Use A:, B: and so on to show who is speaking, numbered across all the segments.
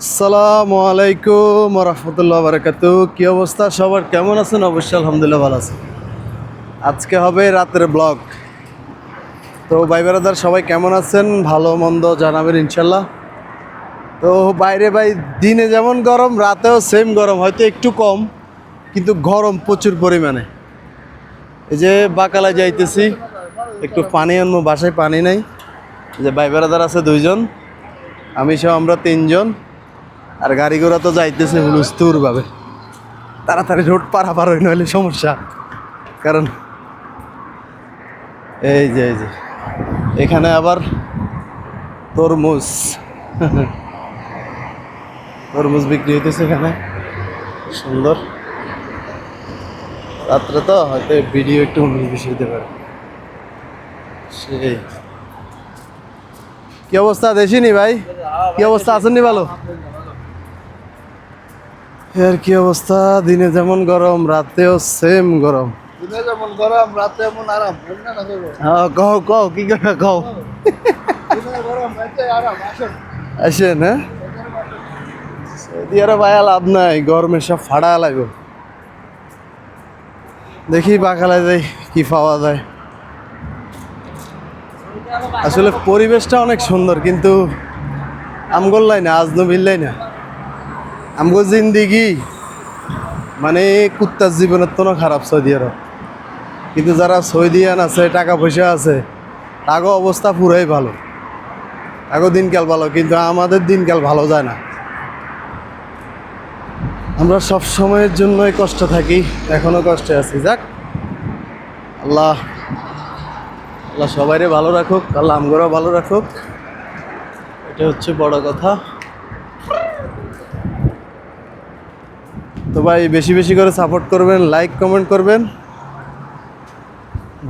A: আসসালামু আলাইকুম রহমতুল্লাহ বারাকাতু। কি অবস্থা সবার, কেমন আছেন? অবশ্যই আলহামদুলিল্লাহ ভালো আছে। আজকে হবে রাতের ব্লগ। তো ভাই বেরাদার সবাই কেমন আছেন? ভালো মন্দ জানাবেন ইনশাল্লাহ। তো বাইরে ভাই দিনে যেমন গরম, রাতেও সেম গরম, হয়তো একটু কম, কিন্তু গরম প্রচুর পরিমাণে। এই যে বাকালা যাইতেছি, একটু পানি আনবো, বাসায় পানি নাই। এই যে ভাই বেরাদার আছে দুইজন, আমি সহ আমরা তিনজন। আর গাড়ি ঘোড়া তো যাইতেছে হুলস্থুর ভাবে, তাড়াতাড়ি রোড পারাপার হই নইলে সমস্যা। কারণ এই যে এখানে আবার তরমুজ তরমুজ বিক্রি হইতেছে এখানে, সুন্দর। রাত্রে তো হয়তো ভিডিও একটু 19-20 হইতে পারে। সেই কি অবস্থা দেখিনি ভাই? কি অবস্থা, আছেননি ভালো? এর কি অবস্থা, দিনে যেমন গরম রাতেও সেম গরম।
B: দিনে যেমন গরম রাতে এমন আরাম, বুঝলেন না তো?
A: হ্যাঁ কও কও, কি করে কও।
B: দিনে গরম রাতে আরাম, আসেন।
A: আসেন, হ্যাঁ সৌদি আরব আয়া লাভ নাই, গরমে সব ফাড়া লাগবে। দেখি বাকালায় যাই কি পাওয়া যায়। আসলে পরিবেশটা অনেক সুন্দর, কিন্তু আমগোল্লাই না, আজনবিল্লাই না, আমগো জিন্দিগি মানে কুত্তার জীবনের তো খারাপ সৌদি আরব। কিন্তু যারা সৌদিয়ান আছে, টাকা পয়সা আছে, তাগো অবস্থা পুরাই ভালো, তাগো দিনকাল ভালো। কিন্তু আমাদের দিনকাল ভালো যায় না। আমরা সব সময়ের জন্যই কষ্ট থাকি, এখনো কষ্টে আছি। যাক, আল্লাহ আল্লাহ সবাইরে ভালো রাখুক, আল্লাহ আমগোরাও ভালো রাখুক, এটা হচ্ছে বড় কথা। তো ভাই বেশি বেশি করে সাপোর্ট করবেন, লাইক কমেন্ট করবেন,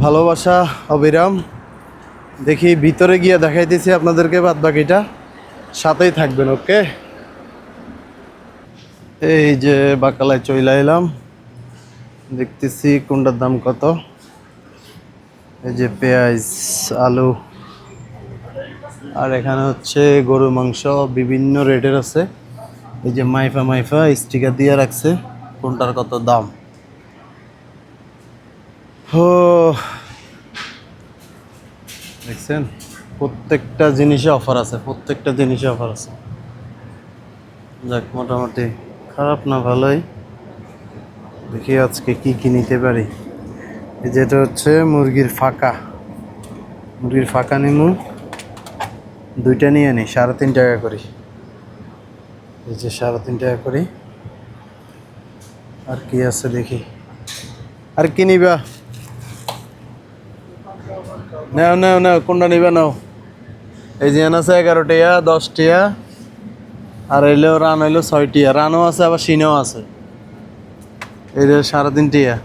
A: ভালোবাসা অবিরাম। দেখি ভিতরে গিয়ে দেখাইতেছি আপনাদেরকে বাদ বাকিটা, সাথেই থাকবেন। ওকে, এই যে বাকালায় চইলা এলাম, দেখতেছি কোনটার দাম কত। এই যে পেঁয়াজ, আলু, আর এখানে হচ্ছে গরু মাংস বিভিন্ন রেটের আছে। এই যে মাইফা মাইফা স্টিকার দিয়ে রাখছে কোনটার কত দাম। হো, দেখছেন প্রত্যেকটা জিনিসে অফার আছে, প্রত্যেকটা জিনিসে অফার আছে। যাক, মোটামুটি খারাপ না, ভালোই। দেখি আজকে কি কি নিতে পারি। এই যেটা হচ্ছে মুরগির ফাঁকা নিমু, দুইটা নিয়ে নিই, 3.5 টাকা করি। এই যে 3.5 টাকা করি। আর কি আছে দেখি, আর কি নিবা? নাও নাও নাও, কোনটা নিবা নাও। এই যে আছে 11 টাকা, 10 টাকা, আর এলো রান হইলো 6 টাকা। রানও আছে আবার সিনেও আছে। এই যে 3.5 টাকা,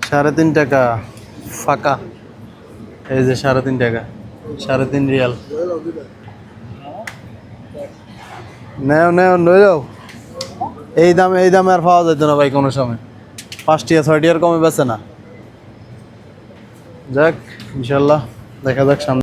A: 3.5 টাকা ফাঁকা। এই যে 3.5 টাকা, 3.5 রিয়াল। নাও নাও নই যাও। এই দামে আর পাওয়া যেত না ভাই কোনো সময়। 5 টাকা 6 টাকার কমে বেচে না। যাক, ইনশাল্লাহ দেখা যাক সামনে।